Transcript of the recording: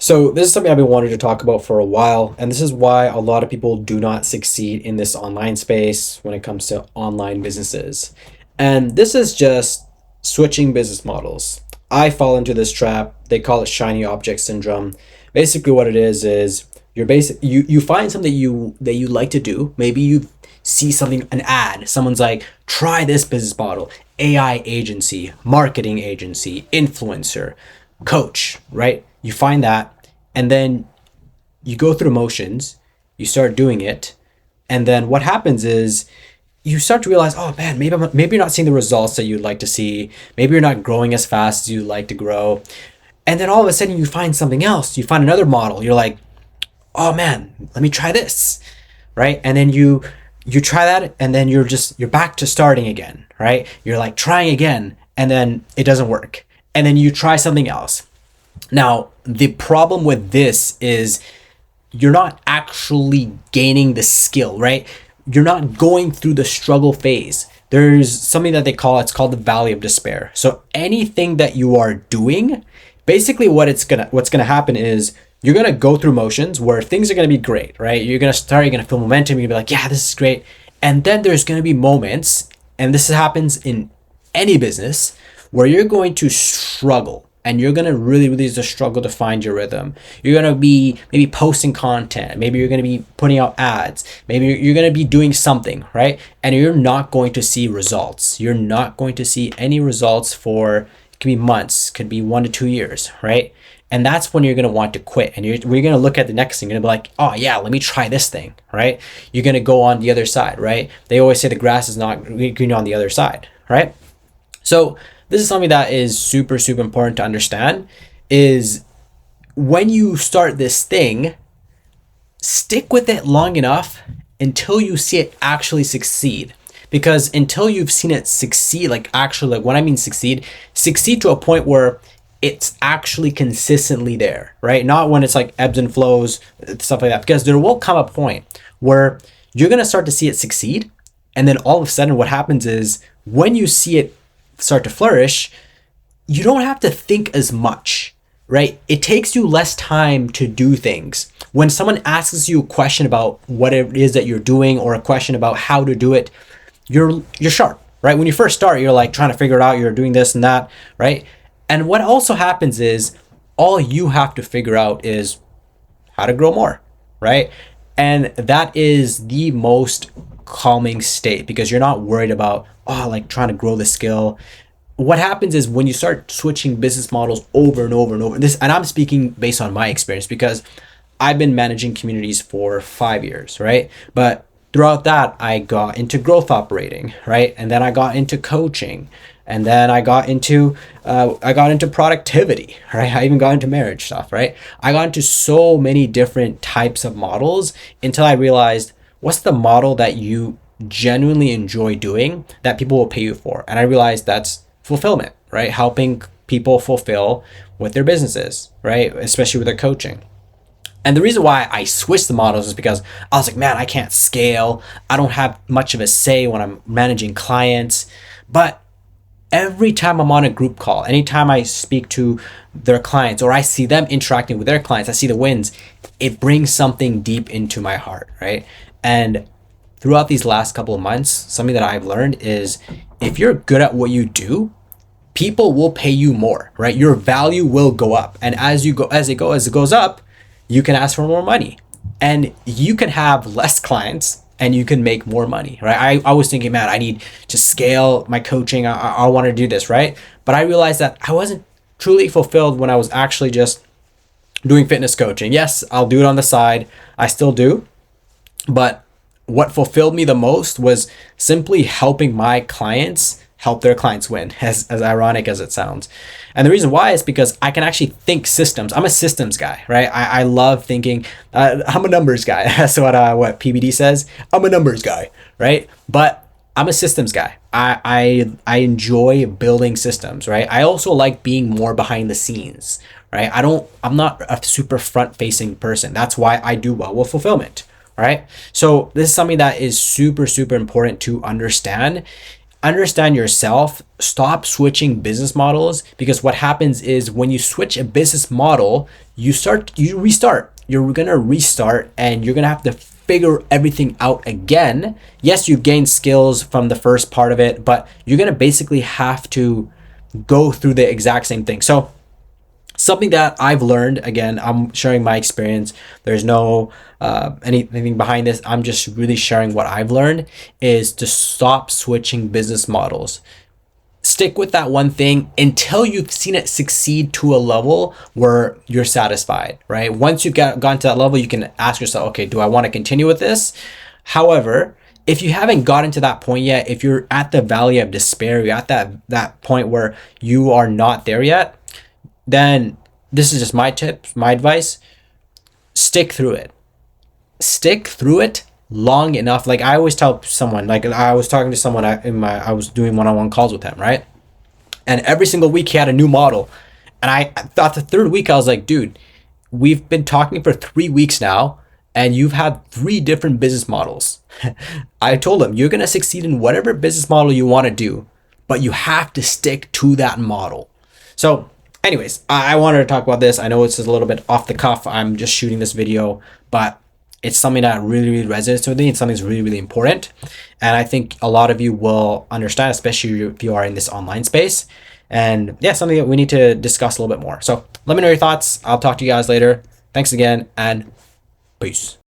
So this is something I've been wanting to talk about for a while, and this is why a lot of people do not succeed in this online space when it comes to online businesses. And this is just switching business models. I fall into this trap. They call it shiny object syndrome. Basically what it is you find something you like to do. Maybe you see something, an ad, someone's like, try this business model, AI agency, marketing agency, influencer, coach, right? You find that, and then you go through motions, you start doing it, and then what happens is you start to realize, oh man, maybe you're not seeing the results that you'd like to see. Maybe you're not growing as fast as you'd like to grow. And then all of a sudden you find something else. You find another model. You're like, oh man, let me try this, right? And then you try that, and then you're back to starting again, right? You're like trying again, and then it doesn't work. And then you try something else. Now, the problem with this is you're not actually gaining the skill, right? You're not going through the struggle phase. There's something that it's called the valley of despair. So anything that you are doing, basically what's gonna happen is you're gonna go through motions where things are gonna be great, right? You're gonna feel momentum, you're gonna be like, yeah, this is great. And then there's gonna be moments, and this happens in any business, where you're going to struggle, and you're going to really just struggle to find your rhythm. You're going to be maybe posting content. Maybe you're going to be putting out ads. Maybe you're going to be doing something, right? And you're not going to see results. You're not going to see any results for, it could be months, could be 1 to 2 years, right? And that's when you're going to want to quit. And we're going to look at the next thing. You're going to be like, oh yeah, let me try this thing, right? You're going to go on the other side, right? They always say the grass is not green on the other side, right? So this is something that is super important to understand, is when you start this thing, stick with it long enough until you see it actually succeed. Because until you've seen it succeed, like actually, like when I mean succeed to a point where it's actually consistently there, right? Not when it's like ebbs and flows, stuff like that. Because there will come a point where you're going to start to see it succeed. And then all of a sudden what happens is when you see it start to flourish, you don't have to think as much, right? It takes you less time to do things. When someone asks you a question about what it is that you're doing, or a question about how to do it, you're sharp, right? When you first start, you're like trying to figure it out, you're doing this and that, right? And what also happens is all you have to figure out is how to grow more, right? And that is the most calming state, because you're not worried about, like trying to grow the skill. What happens is when you start switching business models over and over and over, and I'm speaking based on my experience, because I've been managing communities for 5 years, right? But throughout that, I got into growth operating, right? And then I got into coaching, and then I got into productivity, right? I even got into marriage stuff, right? I got into so many different types of models until I realized, what's the model that you genuinely enjoy doing that people will pay you for? And I realized that's fulfillment, right? Helping people fulfill with their businesses, right? Especially with their coaching. And the reason why I switched the models is because I was like, man, I can't scale. I don't have much of a say when I'm managing clients. But every time I'm on a group call, anytime I speak to their clients, or I see them interacting with their clients, I see the wins, it brings something deep into my heart, right? And throughout these last couple of months, something that I've learned is, if you're good at what you do, people will pay you more, right? Your value will go up. And as it goes up, you can ask for more money, and you can have less clients and you can make more money, right? I was thinking, man, I need to scale my coaching. I want to do this, right? But I realized that I wasn't truly fulfilled when I was actually just doing fitness coaching. Yes, I'll do it on the side. I still do. But what fulfilled me the most was simply helping my clients help their clients win, as ironic as it sounds. And the reason why is because I can actually think systems. I'm a systems guy, right? I love thinking. I'm a numbers guy. That's what PBD says. I'm a numbers guy, right? But I'm a systems guy. I enjoy building systems, right? I also like being more behind the scenes, right? I'm not a super front facing person. That's why I do well with fulfillment, right? So this is something that is super important to understand. understand yourself, stop switching business models, because what happens is when you switch a business model, you restart. You're going to restart and you're going to have to figure everything out again. Yes, you gain skills from the first part of it, but you're going to basically have to go through the exact same thing. So something that I've learned, again, I'm sharing my experience. There's no anything behind this. I'm just really sharing what I've learned, is to stop switching business models. Stick with that one thing until you've seen it succeed to a level where you're satisfied, right? Once you've gotten to that level, you can ask yourself, okay, do I want to continue with this? However, if you haven't gotten to that point yet, if you're at the valley of despair, you're at that point where you are not there yet, then this is just my tips, my advice. Stick through it. Stick through it long enough. Like I always tell someone, like I was talking to someone I was doing one-on-one calls with him, right? And every single week he had a new model. And I thought the third week, I was like, dude, we've been talking for 3 weeks now, and you've had 3 different business models. I told him, you're going to succeed in whatever business model you want to do, but you have to stick to that model. So anyways, I wanted to talk about this. I know it's a little bit off the cuff. I'm just shooting this video, but it's something that really, really resonates with me. It's something that's really, really important. And I think a lot of you will understand, especially if you are in this online space. And yeah, something that we need to discuss a little bit more. So let me know your thoughts. I'll talk to you guys later. Thanks again, and peace.